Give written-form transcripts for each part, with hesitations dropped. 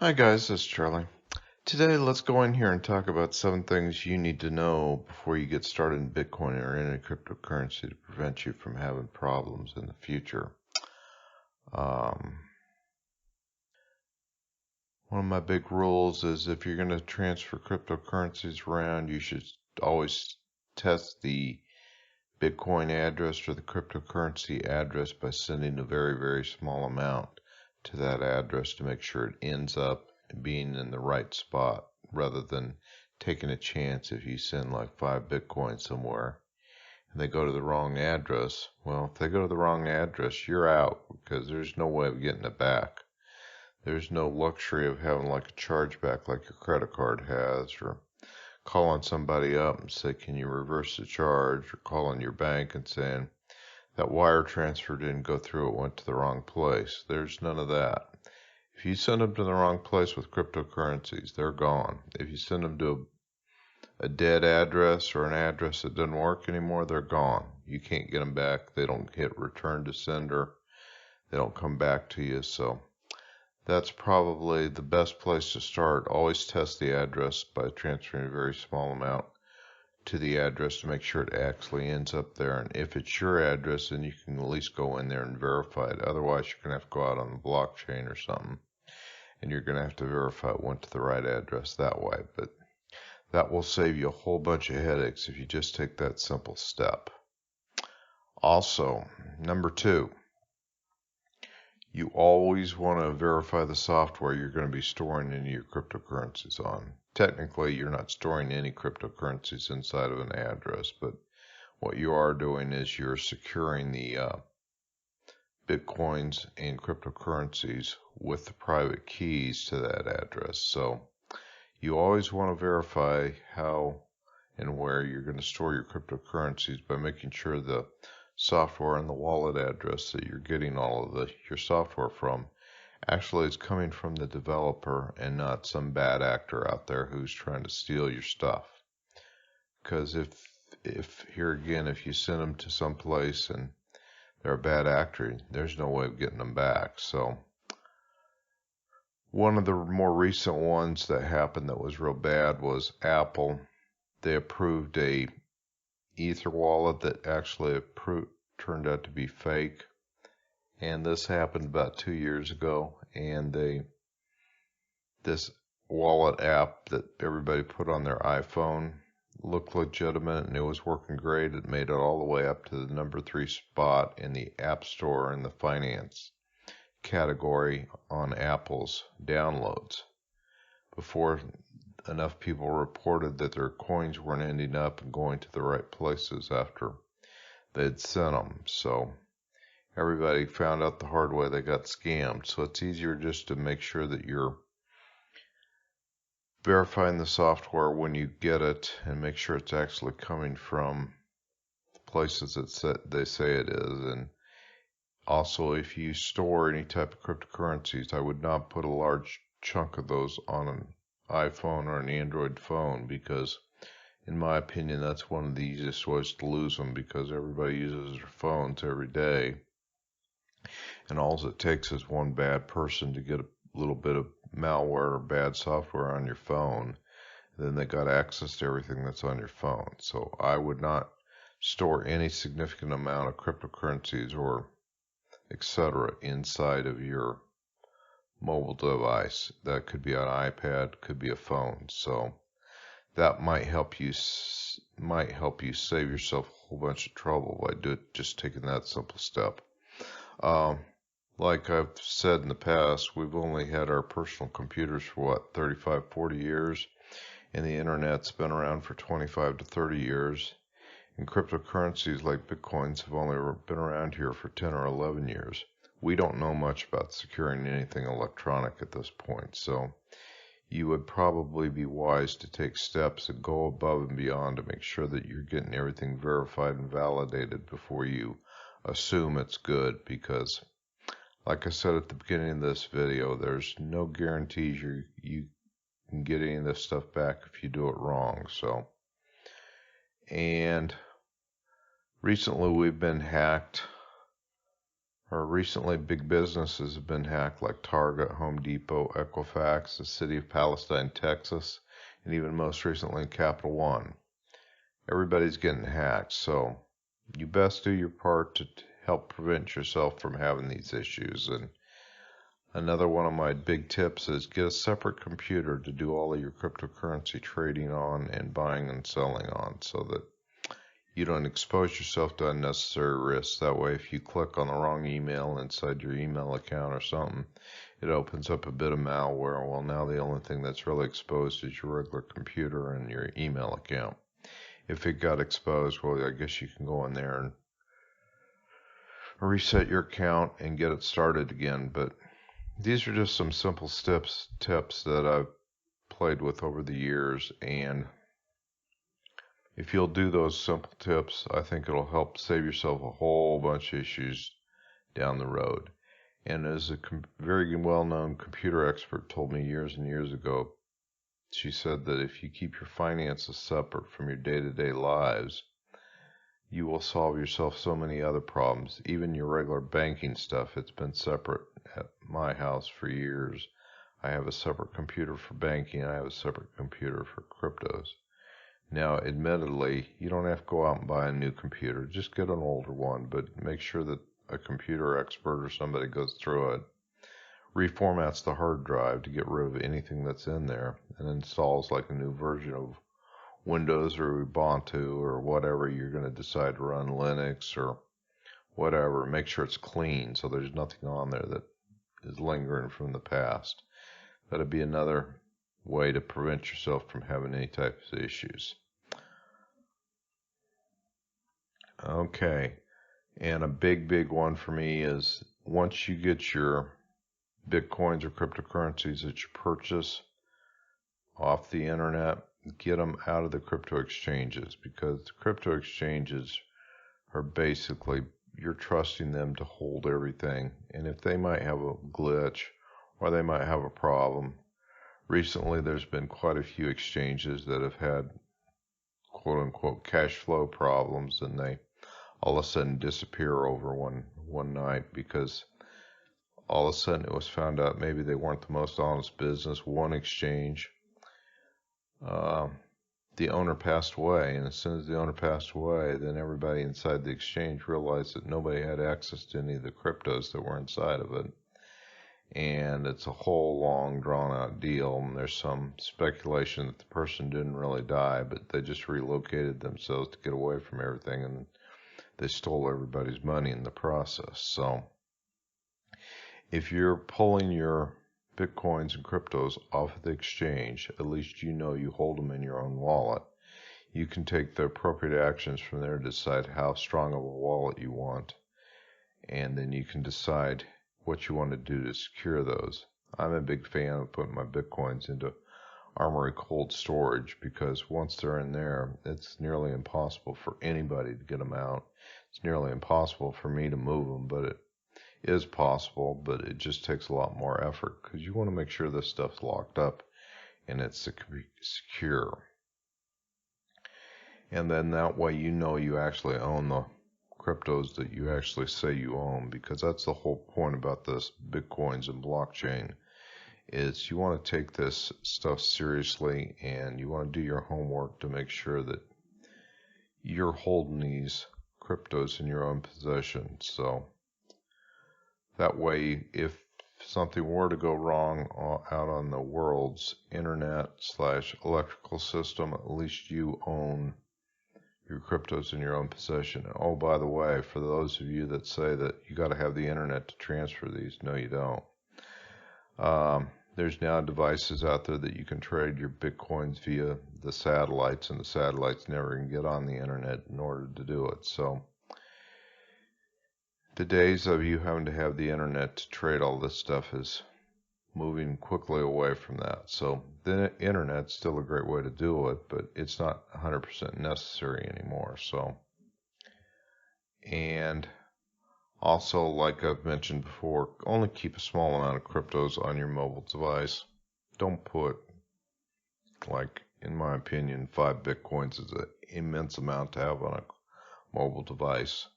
Hi guys, this is Charlie. Today let's go in here and talk about 7 things you need to know before you get started in Bitcoin or any cryptocurrency to prevent you from having problems in the future. One of my big rules is if you're going to transfer cryptocurrencies around, you should always test the Bitcoin address or the cryptocurrency address by sending a very, very small amount to that address to make sure it ends up being in the right spot rather than taking a chance if you send like 5 Bitcoin somewhere and they go to the wrong address. Well, if they go to the wrong address, you're out because there's no way of getting it back. There's no luxury of having like a chargeback like your credit card has, or calling somebody up and say, can you reverse the charge, or calling your bank and saying that wire transfer didn't go through, it went to the wrong place. There's none of that. If you send them to the wrong place with cryptocurrencies, they're gone. If you send them to a dead address or an address that doesn't work anymore, they're gone. You can't get them back. They don't hit return to sender. They don't come back to you. So that's probably the best place to start. Always test the address by transferring a very small amount to the address to make sure it actually ends up there. And if it's your address, then you can at least go in there and verify it. Otherwise, you're going to have to go out on the blockchain or something, and you're going to have to verify it went to the right address that way. But that will save you a whole bunch of headaches if you just take that simple step. Also, number 2, you always want to verify the software you're going to be storing any of your cryptocurrencies on. Technically, you're not storing any cryptocurrencies inside of an address, but what you are doing is you're securing the Bitcoins and cryptocurrencies with the private keys to that address. So you always want to verify how and where you're going to store your cryptocurrencies by making sure the software and the wallet address that you're getting all of your software from actually is coming from the developer and not some bad actor out there who's trying to steal your stuff. Because if here again, if you send them to some place and they're a bad actor, there's no way of getting them back. So one of the more recent ones that happened that was real bad was Apple. They approved a Ether wallet that actually turned out to be fake, and this happened about 2 years ago. And this wallet app that everybody put on their iPhone looked legitimate and it was working great. It made it all the way up to the number 3 spot in the App Store in the finance category on Apple's downloads before enough people reported that their coins weren't ending up and going to the right places after they'd sent them. So everybody found out the hard way they got scammed. So it's easier just to make sure that you're verifying the software when you get it and make sure it's actually coming from the places that they say it is. And also, if you store any type of cryptocurrencies, I would not put a large chunk of those on an iPhone or an Android phone, because in my opinion that's one of the easiest ways to lose them, because everybody uses their phones every day, and all it takes is one bad person to get a little bit of malware or bad software on your phone, then they got access to everything that's on your phone. So I would not store any significant amount of cryptocurrencies or etc. inside of your mobile device. That could be an iPad, could be a phone. So that might help you save yourself a whole bunch of trouble by just taking that simple step. Like I've said in the past, we've only had our personal computers for 35, 40 years, and the internet's been around for 25 to 30 years. And cryptocurrencies like Bitcoins have only been around here for 10 or 11 years. We don't know much about securing anything electronic at this point, so you would probably be wise to take steps and go above and beyond to make sure that you're getting everything verified and validated before you assume it's good, because like I said at the beginning of this video, there's no guarantees you can get any of this stuff back if you do it wrong. So, and recently we've been hacked Or recently, big businesses have been hacked like Target, Home Depot, Equifax, the city of Palestine, Texas, and even most recently Capital One. Everybody's getting hacked, so you best do your part to help prevent yourself from having these issues. And another one of my big tips is get a separate computer to do all of your cryptocurrency trading on and buying and selling on, so that you don't expose yourself to unnecessary risks. That way, if you click on the wrong email inside your email account or something, it opens up a bit of malware. Well, now the only thing that's really exposed is your regular computer and your email account. If it got exposed, well, I guess you can go in there and reset your account and get it started again. But these are just some simple tips that I've played with over the years, and if you'll do those simple tips, I think it'll help save yourself a whole bunch of issues down the road. And as a very well-known computer expert told me years and years ago, she said that if you keep your finances separate from your day-to-day lives, you will solve yourself so many other problems. Even your regular banking stuff, it's been separate at my house for years. I have a separate computer for banking. I have a separate computer for cryptos. Now, admittedly, you don't have to go out and buy a new computer. Just get an older one, but make sure that a computer expert or somebody goes through it, reformats the hard drive to get rid of anything that's in there, and installs like a new version of Windows or Ubuntu or whatever you're going to decide to run, Linux or whatever. Make sure it's clean so there's nothing on there that is lingering from the past. That'd be another way to prevent yourself from having any types of issues. Okay, and a big one for me is once you get your Bitcoins or cryptocurrencies that you purchase off the internet, get them out of the crypto exchanges, because the crypto exchanges are basically, you're trusting them to hold everything, and if they might have a glitch or they might have a problem. Recently, there's been quite a few exchanges that have had quote-unquote cash flow problems, and they all of a sudden disappear over one night because all of a sudden it was found out maybe they weren't the most honest business. One exchange, the owner passed away, and as soon as the owner passed away, then everybody inside the exchange realized that nobody had access to any of the cryptos that were inside of it. And it's a whole long drawn-out deal, and there's some speculation that the person didn't really die, but they just relocated themselves to get away from everything, and they stole everybody's money in the process. So if you're pulling your Bitcoins and cryptos off of the exchange, at least you know you hold them in your own wallet. You can take the appropriate actions from there to decide how strong of a wallet you want, and then you can decide what you want to do to secure those. I'm a big fan of putting my Bitcoins into Armory cold storage, because once they're in there, it's nearly impossible for anybody to get them out. It's nearly impossible for me to move them, but it is possible, but it just takes a lot more effort, because you want to make sure this stuff's locked up and it's secure. And then that way you know you actually own the cryptos that you actually say you own, because that's the whole point about this Bitcoins and blockchain, is you want to take this stuff seriously, and you want to do your homework to make sure that you're holding these cryptos in your own possession. So that way, if something were to go wrong out on the world's internet/electrical system, at least you own your cryptos in your own possession. Oh, by the way, for those of you that say that you got to have the internet to transfer these, no, you don't. There's now devices out there that you can trade your Bitcoins via the satellites, and the satellites never can get on the internet in order to do it. So the days of you having to have the internet to trade all this stuff is moving quickly away from that. So the internet's still a great way to do it, but it's not 100% necessary anymore. So, and also, like I've mentioned before, only keep a small amount of cryptos on your mobile device. Don't put, like, in my opinion, 5 Bitcoins is an immense amount to have on a mobile device.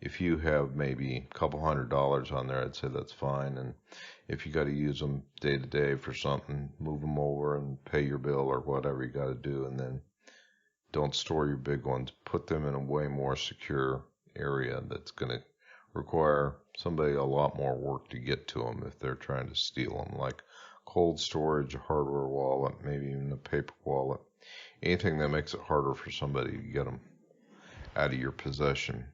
If you have maybe a couple $100 on there, I'd say that's fine. And if you got to use them day to day for something, move them over and pay your bill or whatever you got to do. And then don't store your big ones. Put them in a way more secure area that's going to require somebody a lot more work to get to them if they're trying to steal them, like cold storage, a hardware wallet, maybe even a paper wallet. Anything that makes it harder for somebody to get them out of your possession.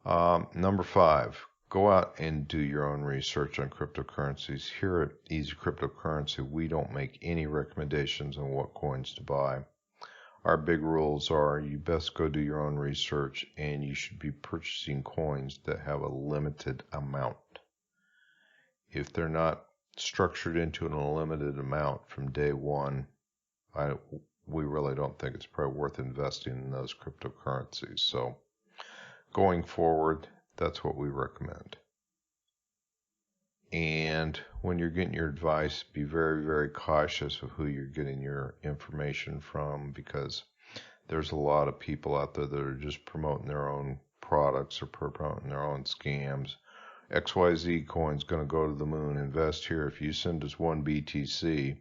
Number 5, go out and do your own research on cryptocurrencies. Here at Easy Cryptocurrency, we don't make any recommendations on what coins to buy. Our big rules are you best go do your own research, and you should be purchasing coins that have a limited amount. If they're not structured into an unlimited amount from day one, we really don't think it's probably worth investing in those cryptocurrencies. So going forward, that's what we recommend. And when you're getting your advice, be very, very cautious of who you're getting your information from, because there's a lot of people out there that are just promoting their own products or promoting their own scams. XYZ coin's going to go to the moon. Invest here. If you send us 1 BTC,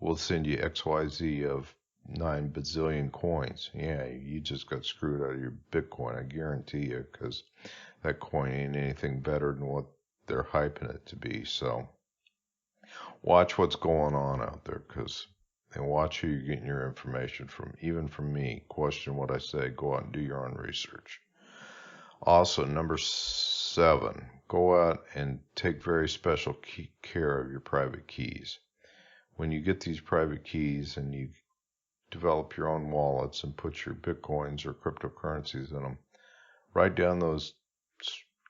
we'll send you XYZ of 9 bazillion coins. Yeah, you just got screwed out of your Bitcoin, I guarantee you, because that coin ain't anything better than what they're hyping it to be. So watch what's going on out there, and watch who you're getting your information from. Even from me, question what I say, go out and do your own research. Also, number 7, go out and take very special care of your private keys. When you get these private keys and you develop your own wallets and put your Bitcoins or cryptocurrencies in them, write down those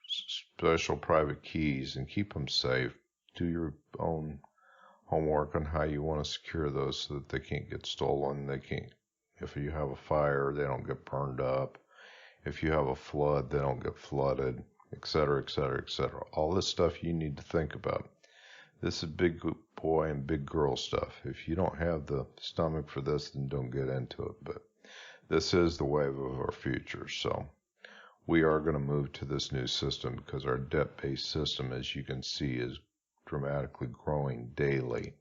special private keys and keep them safe. Do your own homework on how you want to secure those so that they can't get stolen. They can't, if you have a fire, they don't get burned up. If you have a flood, they don't get flooded, etc., etc., etc. All this stuff you need to think about. This is big boy and big girl stuff. If you don't have the stomach for this, then don't get into it. But this is the wave of our future. So we are going to move to this new system because our debt-based system, as you can see, is dramatically growing daily,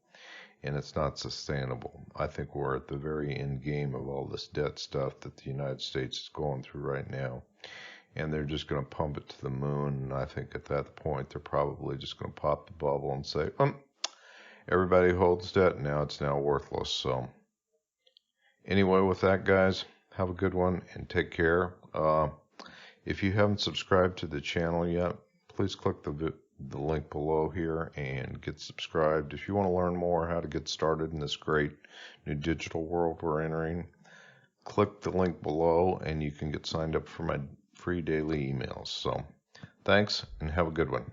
and it's not sustainable. I think we're at the very end game of all this debt stuff that the United States is going through right now, and they're just going to pump it to the moon. And I think at that point they're probably just going to pop the bubble and say, everybody holds debt now, it's now worthless. So anyway, with that, guys, have a good one and take care. If you haven't subscribed to the channel yet, please click the link below here and get subscribed. If you want to learn more how to get started in this great new digital world we're entering, click the link below and you can get signed up for my free daily emails. So thanks and have a good one.